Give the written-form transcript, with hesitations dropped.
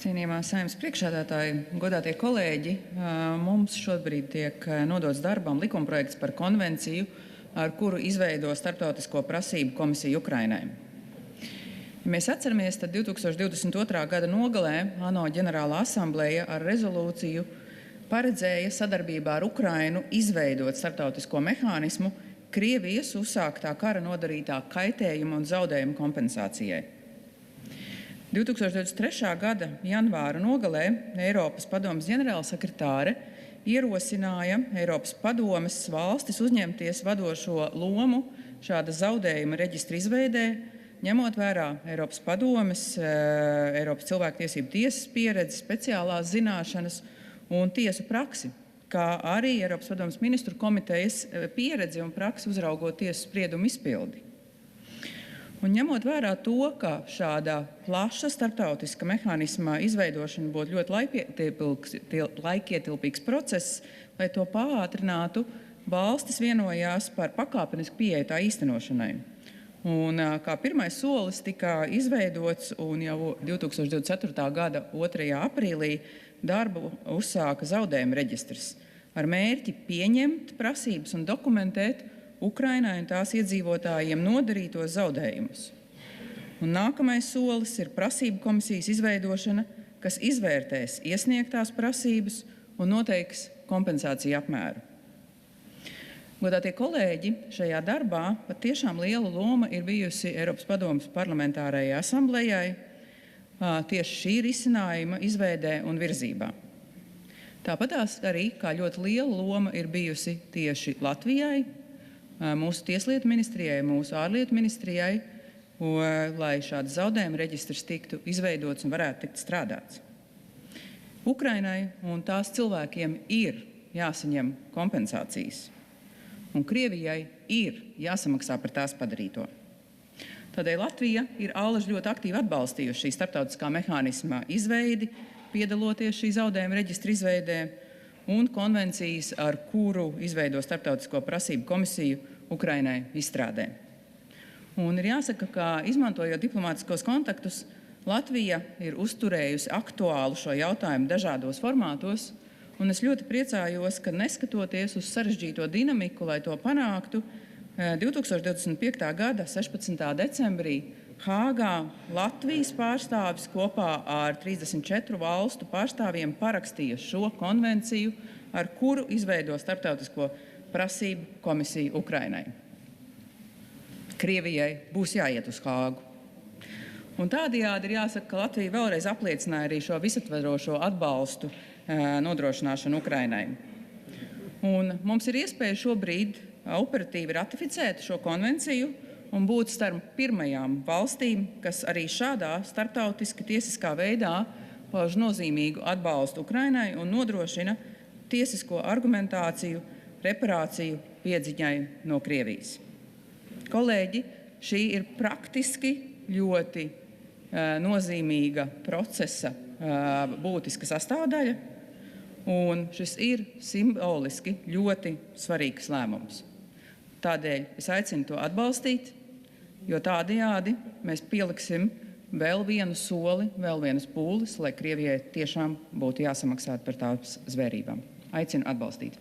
Cienījamā Saeimas priekšsēdētāji, godātie kolēģi, mums šobrīd tiek nodots darbam likumprojekts par konvenciju, ar kuru izveido starptautisko prasību komisiju Ukrainai. Ja mēs atceramies, tad 2022. gada nogalē ANO ģenerālā asambleja ar rezolūciju paredzēja sadarbībā ar Ukrainu izveidot starptautisko mehānismu Krievijas uzsāktā kara nodarītā kaitējuma un zaudējuma kompensācijai. 2023. gada janvāra nogalē Eiropas padomes ģenerālsekretāre ierosināja Eiropas padomes valstis uzņemties vadošo lomu šāda zaudējuma reģistra izveidē, ņemot vērā Eiropas padomes, Eiropas cilvēktiesību tiesas pieredzi, speciālās zināšanas un tiesu praksi, kā arī Eiropas padomes ministru komitejas pieredzi un praksi uzraugot tiesu spriedumu izpildi. Un ņemot vērā to, ka šāda plaša starptautiska mehānisma izveidošana būtu ļoti laikietilpīgs process, lai to paātrinātu, valstis vienojās par pakāpenisku pieeju tā īstenošanai. Un kā pirmais solis tika izveidots un jau 2024. gada 2. aprīlī darbu uzsāka zaudējuma reģistrs ar mērķi pieņemt prasības un dokumentēt Ukrainai un tās iedzīvotājiem nodarītos zaudējumus. Un nākamais solis ir prasību komisijas izveidošana, kas izvērtēs iesniegtās prasības un noteiks kompensāciju apmēru. Godātie kolēģi, šajā darbā patiešām liela loma ir bijusi Eiropas padomes parlamentārajai asamblejai tieši šī risinājuma izveidē un virzībā. Tāpatās arī kā ļoti liela loma ir bijusi tieši Latvijai, mūsu tieslietu ministrijai, mūsu ārlietu ministrijai, lai šāds zaudējuma reģistrs tiktu izveidots un varētu tikt strādāts. Ukrainai un tās cilvēkiem ir jāsaņem kompensācijas, un Krievijai ir jāsamaksā par tās padarīto. Tādēļ Latvija ir ļoti aktīvi atbalstījusi šī starptautiskā mehānisma izveidi, piedaloties šī zaudējuma reģistra izveidē, un konvencijas, ar kuru izveido starptautisko prasību komisiju Ukrainai izstrādē. Un ir jāsaka, ka izmantojot diplomātiskos kontaktus, Latvija ir uzturējusi aktuālu šo jautājumu dažādos formātos, un es ļoti priecājos, ka neskatoties uz sarežģīto dinamiku, lai to panāktu, 2025. gada 16. decembrī Hāgā Latvijas pārstāvis kopā ar 34 valstu pārstāvjiem parakstīja šo konvenciju, ar kuru izveido starptautisko prasību komisiju Ukrainai. Krievijai būs jāiet uz Hāgu. Un tādējādi ir jāsaka, ka Latvija vēlreiz apliecināja arī šo visaptverošo atbalstu nodrošināšanu Ukrainai. Un mums ir iespēja šobrīd operatīvi ratificēt šo konvenciju un būt starp pirmajām valstīm, kas arī šādā starptautiski tiesiskā veidā pauž nozīmīgu atbalstu Ukrainai un nodrošina tiesisko argumentāciju, reparāciju piedziņai no Krievijas. Kolēģi, šī ir praktiski ļoti nozīmīga procesa būtiska sastāvdaļa, un šis ir simboliski ļoti svarīgs lēmums. Tādēļ es aicinu to atbalstīt, jo tādējādi mēs pieliksim vēl vienu soli, vēl vienas pūles, lai Krievijai tiešām būtu jāsamaksā par tās zvērībām. Aicinu atbalstīt.